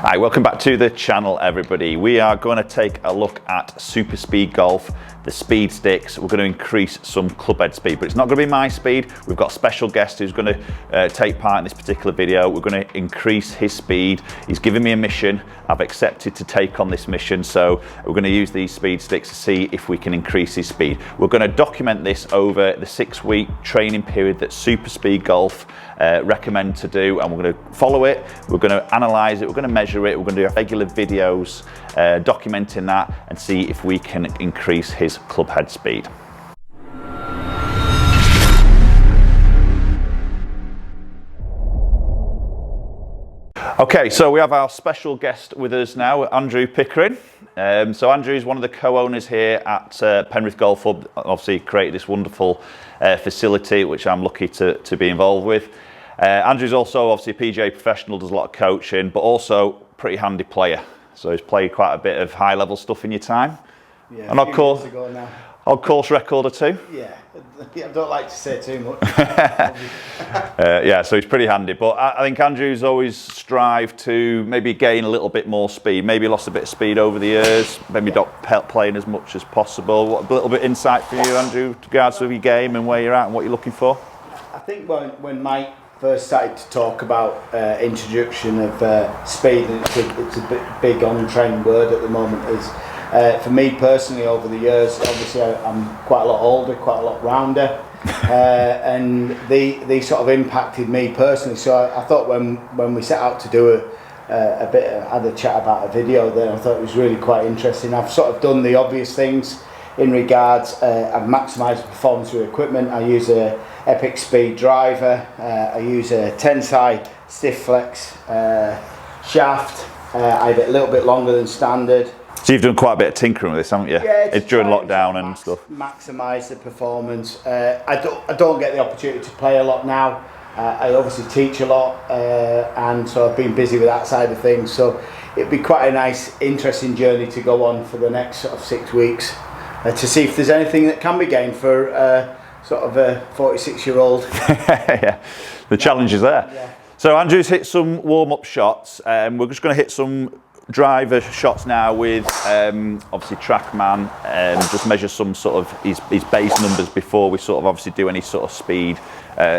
Hi, welcome back to the channel, everybody. We are going to take a look at super speed golf, the speed sticks. We're going to increase some club head speed, but it's not going to be my speed. We've got a special guest who's going to take part in this particular video. We're going to increase his speed. He's given me a mission. I've accepted to take on this mission, so we're going to use these speed sticks to see if we can increase his speed. We're going to document this over the 6-week training period that Super Speed Golf recommend to do, and we're going to follow it. We're going to analyze it. We're going to measure it. We're going to do regular videos documenting that and see if we can increase his club head speed. Okay, so we have our special guest with us now, Andrew Pickering. So Andrew is one of the co-owners here at Penrith Golf Club. Obviously created this wonderful facility, which I'm lucky to be involved with. Andrew's also obviously a PGA professional, does a lot of coaching, but also pretty handy player. So he's played quite a bit of high-level stuff in your time. Yeah, an odd course record or two. Yeah, I don't like to say too much. Yeah, so he's pretty handy. But I think Andrew's always strived to maybe gain a little bit more speed. Maybe lost a bit of speed over the years. Maybe not playing as much as possible. What a little bit insight for you, Andrew, with regards to your game and where you're at and what you're looking for? I think when Mike first started to talk about introduction of speed, and it's a big on-trend word at the moment, is for me personally over the years, obviously I'm quite a lot older, quite a lot rounder, and they sort of impacted me personally. So I thought when we set out to do had a chat about a video there, I thought it was really quite interesting. I've sort of done the obvious things in regards, I've maximised the performance of equipment. I use a Epic Speed driver, I use a Tensai stiff flex shaft. I have it a little bit longer than standard. So you've done quite a bit of tinkering with this, haven't you? Yeah, it's during lockdown and stuff. Maximise the performance. I don't get the opportunity to play a lot now. I obviously teach a lot, and so I've been busy with that side of things. So it'd be quite a nice, interesting journey to go on for the next sort of 6 weeks to see if there's anything that can be gained for sort of a 46-year-old. Yeah, the challenge is there. Yeah. So Andrew's hit some warm-up shots. We're just going to hit some driver shots now with obviously TrackMan, just measure some sort of his base numbers before we sort of obviously do any sort of speed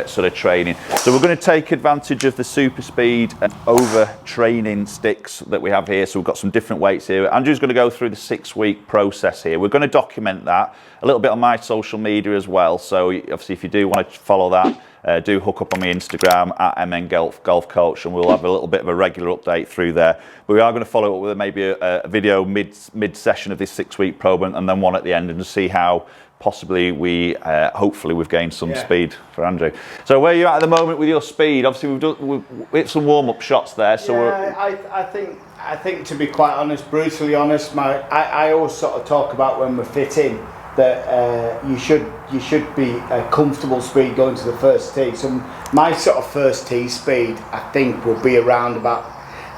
sort of training. So we're going to take advantage of the super speed over training sticks that we have here. So we've got some different weights here. Andrew's going to go through the 6-week process here. We're going to document that a little bit on my social media as well. So obviously if you do want to follow that, do hook up on my Instagram at MN Coach, and we'll have a little bit of a regular update through there. But we are going to follow up with maybe a video mid-session of this 6-week program, and then one at the end, and to see how possibly hopefully we've gained some speed for Andrew. So where are you at the moment with your speed? Obviously we've hit some warm-up shots there. So yeah, I think to be quite honest, brutally honest, I always sort of talk about when we're fitting that you should be a comfortable speed going to the first tee. So my sort of first tee speed, I think, will be around about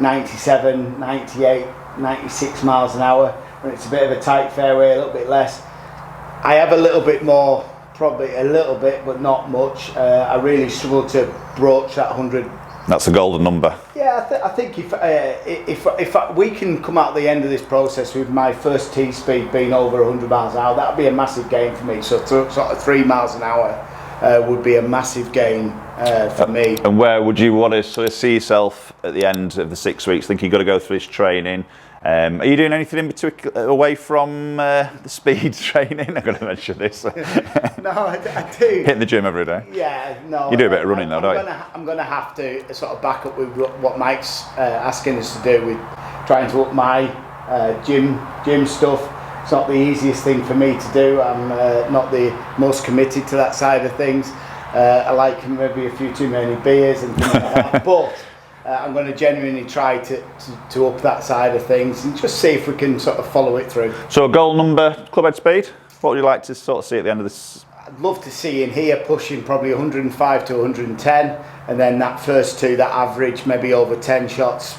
97, 98, 96 miles an hour. When it's a bit of a tight fairway, a little bit less. I have a little bit more, probably a little bit, but not much. I really struggle to broach that 100. That's a golden number. Yeah, I think if we can come out the end of this process with my first tee speed being over 100 miles an hour, that would be a massive gain for me. So sort of 3 miles an hour would be a massive gain for me. And where would you want to sort of see yourself at the end of the 6 weeks? Think you've got to go through this training. Are you doing anything in between, away from the speed training? I'm going to mention this. No, I do. Hitting the gym every day? Yeah, no. You do a bit of running though, don't you? I'm going to have to sort of back up with what Mike's asking us to do with trying to up my gym stuff. It's not the easiest thing for me to do. I'm not the most committed to that side of things. I like maybe a few too many beers and things like that. But I'm going to genuinely try to up that side of things and just see if we can sort of follow it through. So a goal number, club head speed, what would you like to sort of see at the end of this? I'd love to see in here pushing probably 105 to 110, and then that first two, that average maybe over 10 shots,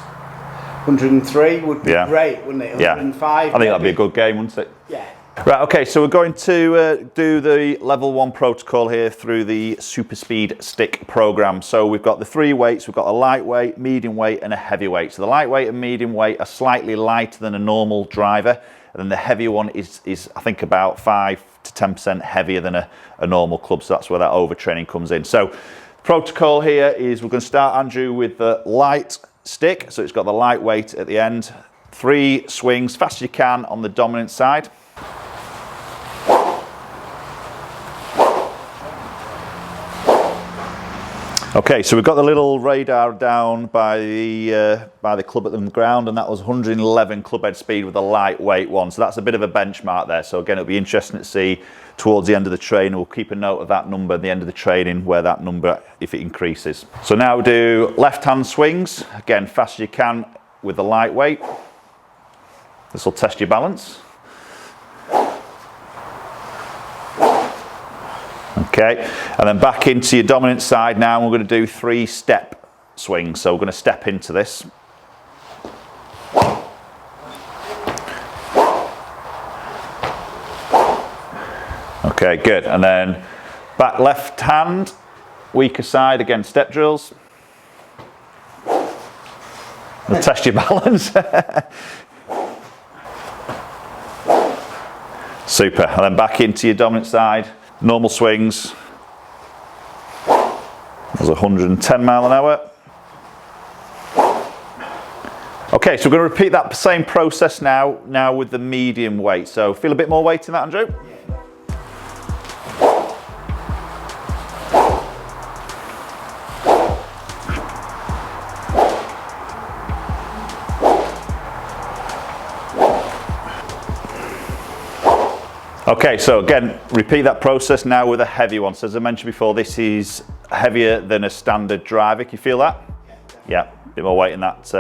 103 would be great, wouldn't it? 105. I think that'd be a good game, wouldn't it? Yeah, Right, okay, so we're going to do the level 1 protocol here through the SUPERSPEED stick program. So we've got the 3 weights, we've got a lightweight, medium weight and a heavyweight. So the lightweight and medium weight are slightly lighter than a normal driver, and then the heavier one is I think about 5 to 10% heavier than a normal club, so that's where that overtraining comes in. So the protocol here is we're going to start, Andrew, with the light stick, so it's got the lightweight at the end. 3 swings, fast as you can on the dominant side. Okay, so we've got the little radar down by the club at the ground, and that was 111 club head speed with a lightweight one. So that's a bit of a benchmark there. So again, it'll be interesting to see towards the end of the training. We'll keep a note of that number at the end of the training, where that number, if it increases. So now we'll do left-hand swings. Again, fast as you can with the lightweight. This will test your balance. Okay, and then back into your dominant side now, and we're going to do 3 step swings. So we're going to step into this. Okay, good. And then back left hand, weaker side, again, step drills. We'll test your balance. Super. And then back into your dominant side. Normal swings. That's 110 mile an hour. Okay, so we're going to repeat that same process now with the medium weight. So feel a bit more weight in that, Andrew? Okay, so again, repeat that process now with a heavy one. So as I mentioned before, this is heavier than a standard driver. Can you feel that? Yeah, a bit more weight in that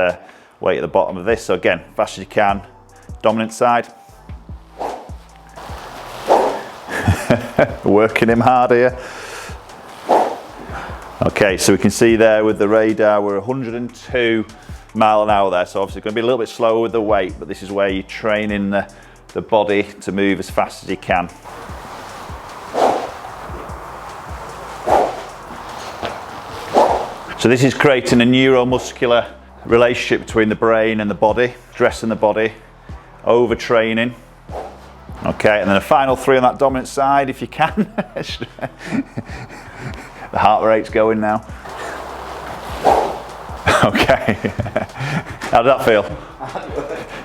weight at the bottom of this. So again, fast as you can, dominant side. Working him hard here. Okay, so we can see there with the radar, we're 102 mile an hour there. So obviously it's going to be a little bit slower with the weight, but this is where you're training the body to move as fast as you can. So this is creating a neuromuscular relationship between the brain and the body, stressing the body, overtraining. Okay, and then a final 3 on that dominant side if you can. The heart rate's going now. Okay, how does that feel?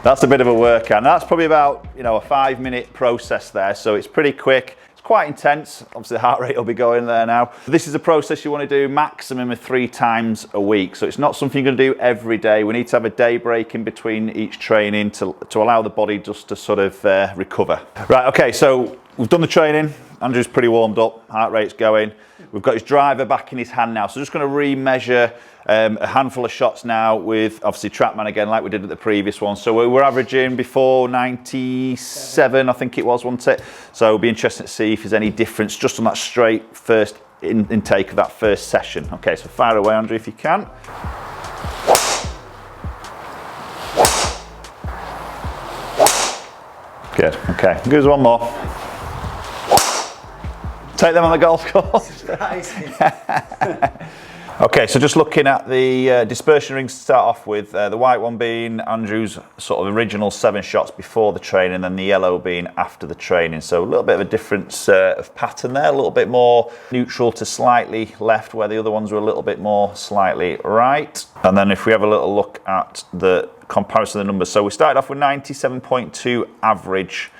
That's a bit of a workout. And that's probably about, a 5-minute process there. So it's pretty quick. It's quite intense. Obviously the heart rate will be going there now. This is a process you want to do maximum of 3 times a week. So it's not something you're going to do every day. We need to have a day break in between each training to allow the body just to sort of recover. Right, okay, so we've done the training. Andrew's pretty warmed up, heart rate's going. We've got his driver back in his hand now. So just going to re-measure a handful of shots now with obviously TrackMan again, like we did at the previous one. So we're averaging before 97, I think it was, wasn't it? So it'll be interesting to see if there's any difference just on that straight first intake of that first session. Okay, so fire away, Andrew, if you can. Good, okay, give us one more. Take them on the golf course. Okay, so just looking at the dispersion rings to start off with, the white one being Andrew's sort of original 7 shots before the training, and then the yellow being after the training. So a little bit of a difference of pattern there, a little bit more neutral to slightly left, where the other ones were a little bit more slightly right. And then if we have a little look at the comparison of the numbers. So we started off with 97.2 average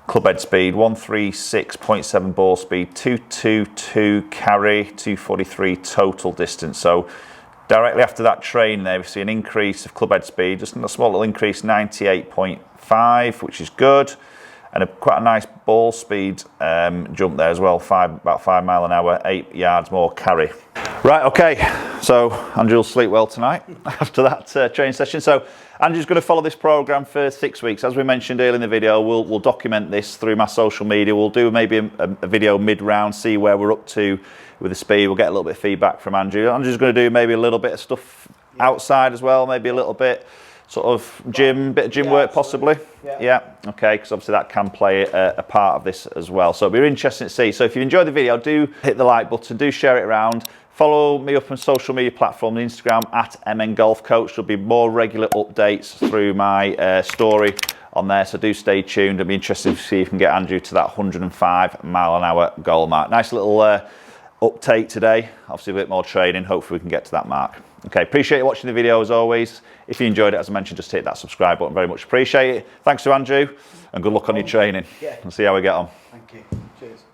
club head speed, 136.7 ball speed, 222 carry, 243 total distance. So directly after that train there, we see an increase of club head speed, just a small little increase, 98.5, which is good, and quite a nice ball speed jump there as well, about 5 mile an hour, 8 yards more carry. Right, okay, so Andrew will sleep well tonight after that training session. So Andrew's going to follow this program for 6 weeks. As we mentioned earlier in the video, we'll document this through my social media. We'll do maybe a video mid-round, see where we're up to with the speed. We'll get a little bit of feedback from Andrew. Andrew's going to do maybe a little bit of stuff outside as well, maybe a little bit sort of bit of gym work possibly? Yeah. Okay, because obviously that can play a part of this as well. So it'll be interesting to see. So if you enjoyed the video, do hit the like button, do share it around. Follow me up on social media platforms, Instagram @MNGolfCoach. There'll be more regular updates through my story on there, so do stay tuned. It'll be interesting to see if you can get Andrew to that 105 mile an hour goal mark. Nice little uptake today. Obviously a bit more training. Hopefully we can get to that mark. Okay, appreciate you watching the video as always. If you enjoyed it, as I mentioned, just hit that subscribe button. Very much appreciate it. Thanks to Andrew, and good luck on your training. We'll see how we get on. Thank you. Cheers.